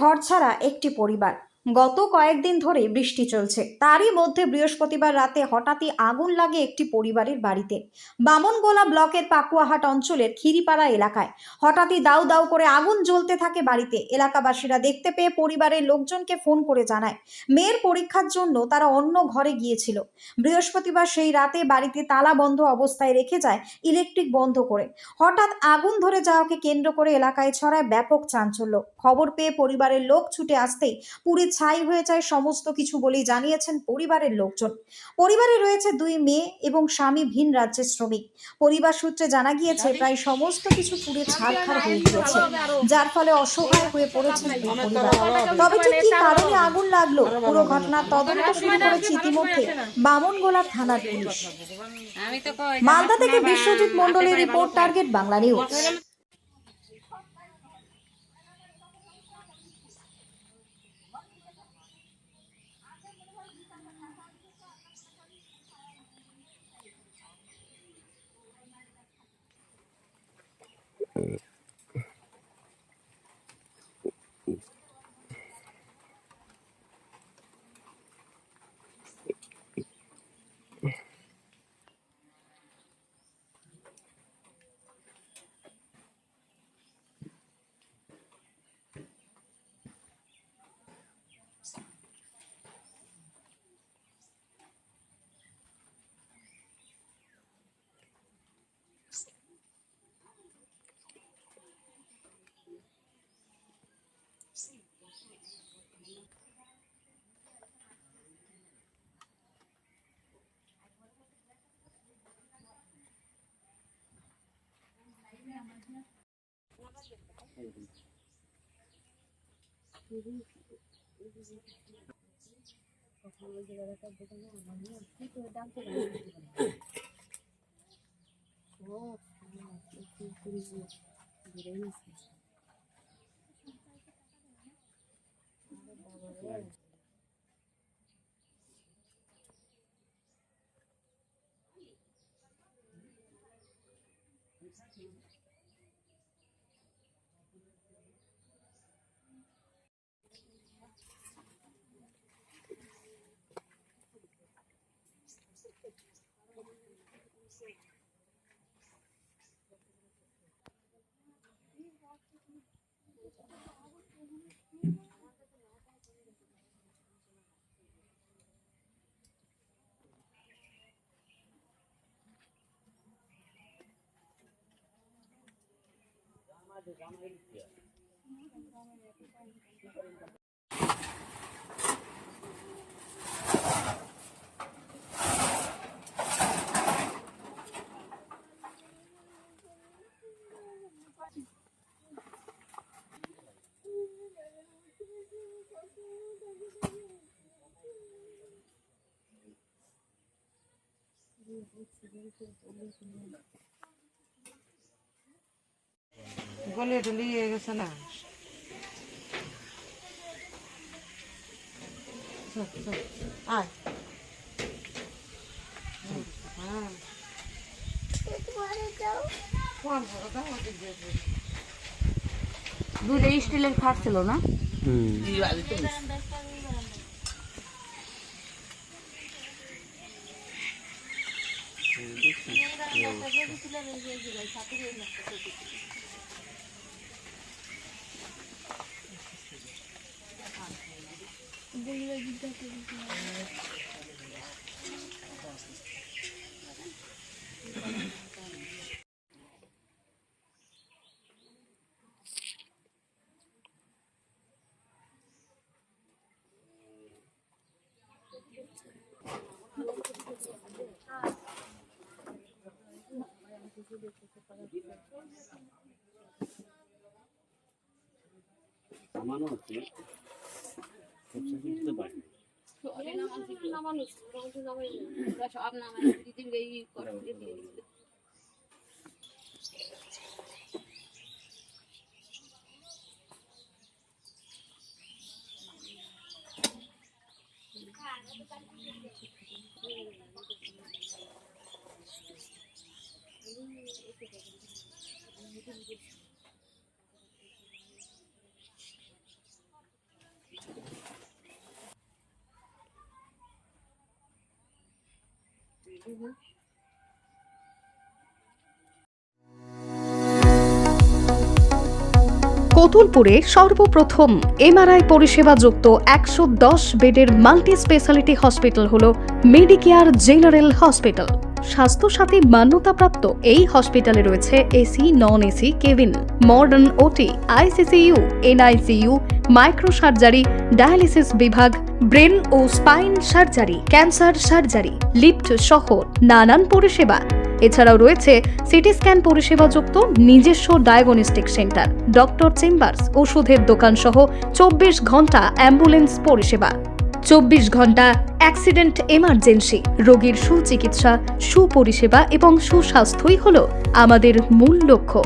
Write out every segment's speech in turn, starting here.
ঘরছাড়া একটি পরিবার। গত কয়েকদিন ধরে বৃষ্টি চলছে, তারই মধ্যে বৃহস্পতিবার রাতে হঠাৎই আগুন লাগে একটি পরিবারের বাড়িতে। বামনগোলা ব্লকের পাকুয়াহাট অঞ্চলের খিরিপাড়া এলাকায় হঠাৎই দাউ দাউ করে আগুন জ্বলতে থাকে বাড়িতে। এলাকাবাসীরা দেখতে পেয়ে পরিবারের লোকজনকে ফোন করে জানায় মেয়ের পরীক্ষার জন্য তারা অন্য ঘরে গিয়েছিল। বৃহস্পতিবার সেই রাতে বাড়িতে তালা বন্ধ অবস্থায় রেখে যায় ইলেকট্রিক বন্ধ করে। হঠাৎ আগুন ধরে যাওয়াকে কেন্দ্র করে এলাকায় ছড়ায় ব্যাপক চাঞ্চল্য। খবর পেয়ে পরিবারের লোক ছুটে আসতেই পুড়ে ছাই হয়ে যায় সমস্ত কিছু বলেই জানিয়েছেন পরিবারের লোকজন। পরিবারে রয়েছে দুই মেয়ে এবং স্বামী ভিন রাজ্যের শ্রমিক। পরিবার সূত্রে জানা গিয়েছে প্রায় সমস্ত কিছু পুড়ে ছারখার হয়ে গিয়েছে, যার ফলে অসহায় হয়ে পড়েছে পরিবার। তবে ঠিক কি কারণে আগুন লাগলো, পুরো ঘটনার তদন্ত শুরু করেছে ইতিমধ্যে বামনগোলা থানার পুলিশ। মালদা থেকে বিশ্বজিৎ মণ্ডলের রিপোর্ট, টার্গেট বাংলা নিউজ। গলে টলিয়ে গেছে না। আয় দুইটা স্টিলের খাট ছিল না? নামানো হচ্ছে কতুলপুরে সর্বপ্রথম এমআরআই পরিষেবা যুক্ত 110 বেডের মাল্টি স্পেশালিটি হসপিটাল হল মেডিকেয়ার জেনারেল হসপিটাল। স্বাস্থ্যসাথী মান্যতাপ্রাপ্ত এই হসপিটালে রয়েছে AC, non AC cabin, modern OT, ICCU, NICU, micro surgery, dialysis বিভাগ, ব্রেন ও spine surgery, cancer surgery, lift সহ নানান পরিষেবা। এছাড়াও রয়েছে সিটি স্ক্যান পরিষেবাযুক্ত নিজস্ব ডায়াগনস্টিক সেন্টার, ডক্টর চেম্বার্স, ওষুধের দোকান সহ 24 ঘন্টা অ্যাম্বুলেন্স পরিষেবা। 24 ঘন্টা অ্যাক্সিডেন্ট এমার্জেন্সি, রোগীর সুচিকিৎসা, সুপরিষেবা এবং সুস্বাস্থ্যই হল আমাদের মূল লক্ষ্য।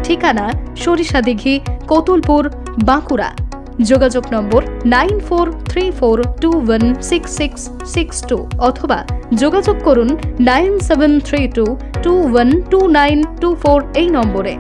ঠিকানা সরিষাদিঘি, কতুলপুর, বাঁকুড়া। যোগাযোগ নম্বর 9434216662 অথবা যোগাযোগ করুন 9732212924 এই নম্বরে।